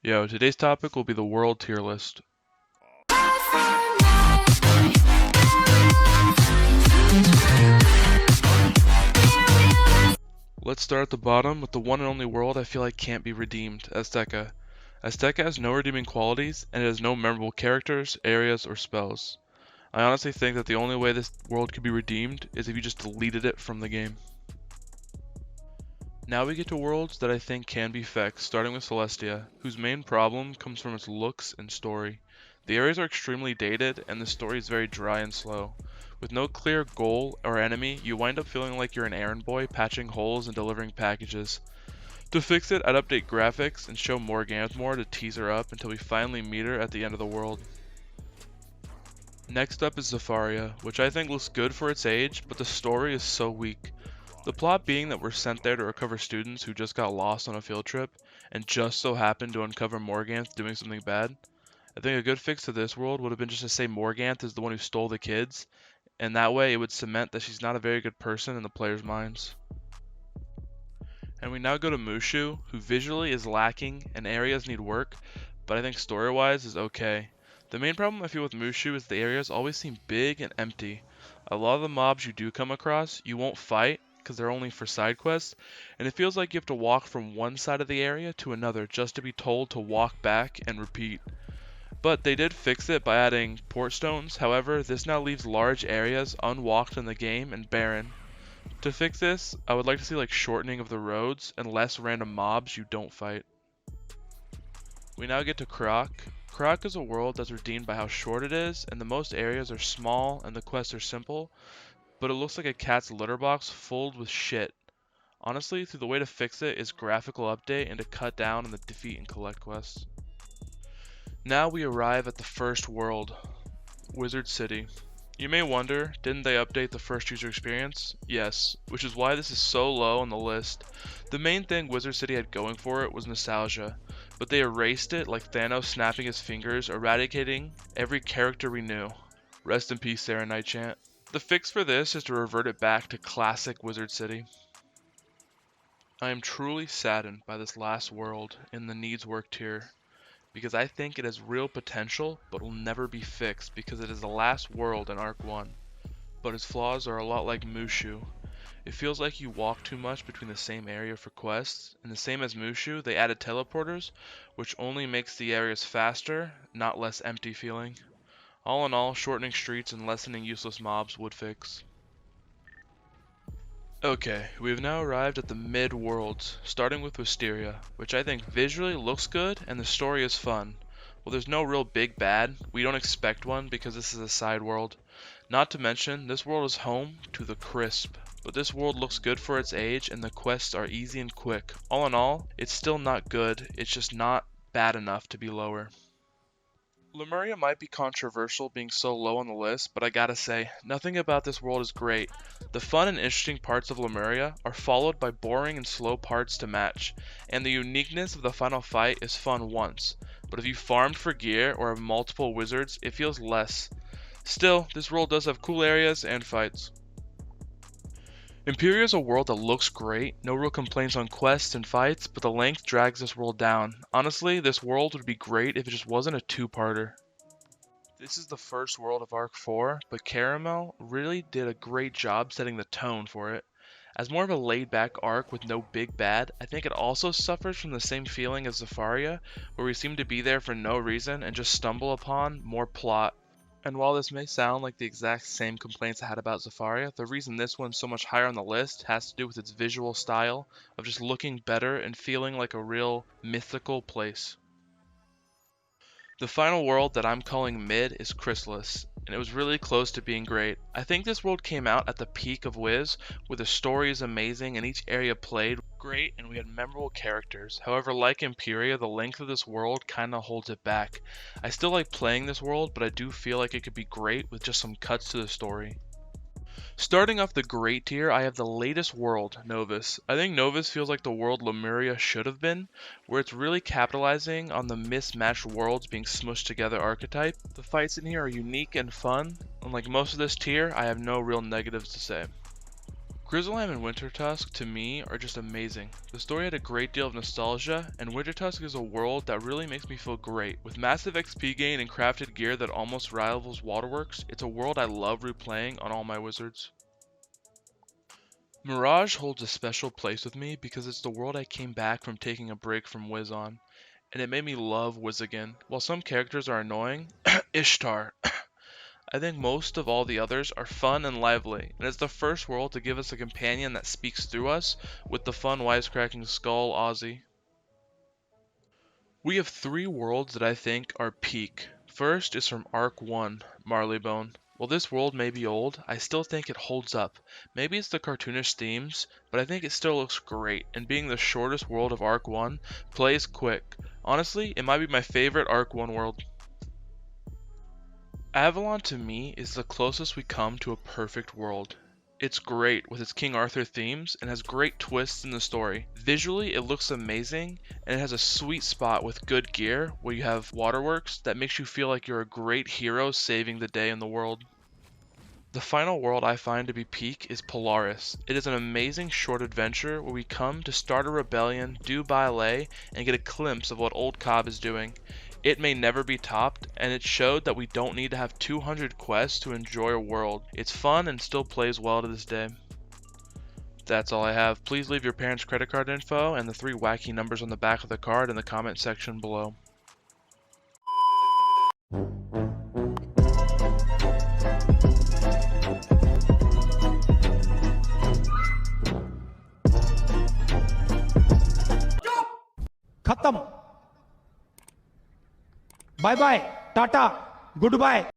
Yo, today's topic will be the world tier list. Let's start at the bottom with the one and only world I feel like can't be redeemed, Azteca. Azteca has no redeeming qualities, and it has no memorable characters, areas, or spells. I honestly think that the only way this world could be redeemed is if you just deleted it from the game. Now we get to worlds that I think can be fixed, starting with Celestia, whose main problem comes from its looks and story. The areas are extremely dated, and the story is very dry and slow. With no clear goal or enemy, you wind up feeling like you're an errand boy patching holes and delivering packages. To fix it, I'd update graphics and show Morganath more to tease her up until we finally meet her at the end of the world. Next up is Zafaria, which I think looks good for its age, but the story is so weak. The plot being that we're sent there to recover students who just got lost on a field trip, and just so happened to uncover Morganth doing something bad. I think a good fix to this world would have been just to say Morganth is the one who stole the kids, and that way it would cement that she's not a very good person in the players' minds. And we now go to Mushu, who visually is lacking and areas need work, but I think story-wise is okay. The main problem I feel with Mushu is the areas always seem big and empty. A lot of the mobs you do come across, you won't fight because they're only for side quests, and it feels like you have to walk from one side of the area to another just to be told to walk back and repeat. But they did fix it by adding port stones, however, this now leaves large areas unwalked in the game and barren. To fix this, I would like to see like shortening of the roads and less random mobs you don't fight. We now get to Croc. Croc is a world that's redeemed by how short it is, and the most areas are small and the quests are simple, but it looks like a cat's litter box filled with shit. Honestly, the way to fix it is graphical update and to cut down on the defeat and collect quests. Now we arrive at the first world, Wizard City. You may wonder, didn't they update the first user experience? Yes, which is why this is so low on the list. The main thing Wizard City had going for it was nostalgia, but they erased it like Thanos snapping his fingers, eradicating every character we knew. Rest in peace, Sarah Nightchant. The fix for this is to revert it back to classic Wizard City. I am truly saddened by this last world in the needs work tier, because I think it has real potential but will never be fixed because it is the last world in Arc 1. But its flaws are a lot like Mushu. It feels like you walk too much between the same area for quests, and the same as Mushu, they added teleporters, which only makes the areas faster, not less empty feeling. All in all, shortening streets and lessening useless mobs would fix. Okay, we have now arrived at the mid-worlds, starting with Wisteria, which I think visually looks good and the story is fun. Well, there's no real big bad, we don't expect one because this is a side world. Not to mention, this world is home to the Crisp, but this world looks good for its age and the quests are easy and quick. All in all, it's still not good, it's just not bad enough to be lower. Lemuria might be controversial being so low on the list, but I gotta say, nothing about this world is great. The fun and interesting parts of Lemuria are followed by boring and slow parts to match, and the uniqueness of the final fight is fun once, but if you farmed for gear or have multiple wizards, it feels less. Still, this world does have cool areas and fights. Imperia is a world that looks great, no real complaints on quests and fights, but the length drags this world down. Honestly, this world would be great if it just wasn't a two-parter. This is the first world of Arc 4, but Caramel really did a great job setting the tone for it. As more of a laid-back arc with no big bad, I think it also suffers from the same feeling as Zafaria, where we seem to be there for no reason and just stumble upon more plot. And while this may sound like the exact same complaints I had about Zafaria, the reason this one's so much higher on the list has to do with its visual style of just looking better and feeling like a real mythical place. The final world that I'm calling mid is Chrysalis, and it was really close to being great. I think this world came out at the peak of Wiz, where the story is amazing and each area played great and we had memorable characters. However, like Imperia, the length of this world kinda holds it back. I still like playing this world, but I do feel like it could be great with just some cuts to the story. Starting off the great tier, I have the latest world, Novus. I think Novus feels like the world Lemuria should have been, where it's really capitalizing on the mismatched worlds being smushed together archetype. The fights in here are unique and fun, and like most of this tier, I have no real negatives to say. Grizzleheim and Wintertusk, to me, are just amazing. The story had a great deal of nostalgia, and Wintertusk is a world that really makes me feel great. With massive XP gain and crafted gear that almost rivals Waterworks, it's a world I love replaying on all my wizards. Mirage holds a special place with me because it's the world I came back from taking a break from Wiz on, and it made me love Wiz again. While some characters are annoying, Ishtar, I think most of all the others are fun and lively, and it's the first world to give us a companion that speaks through us with the fun wisecracking Skull Ozzy. We have three worlds that I think are peak. First is from Arc 1, Marleybone. While this world may be old, I still think it holds up. Maybe it's the cartoonish themes, but I think it still looks great, and being the shortest world of Arc 1, plays quick. Honestly, it might be my favorite Arc 1 world. Avalon to me is the closest we come to a perfect world. It's great with its King Arthur themes and has great twists in the story. Visually, it looks amazing, and it has a sweet spot with good gear where you have waterworks that makes you feel like you're a great hero saving the day in the world. The final world I find to be peak is Polaris. It is an amazing short adventure where we come to start a rebellion, do ballet, and get a glimpse of what Old Cobb is doing. It may never be topped, and it showed that we don't need to have 200 quests to enjoy a world. It's fun and still plays well to this day. That's all I have. Please leave your parents' credit card info and the 3 wacky numbers on the back of the card in the comment section below. खत्म bye bye tata good bye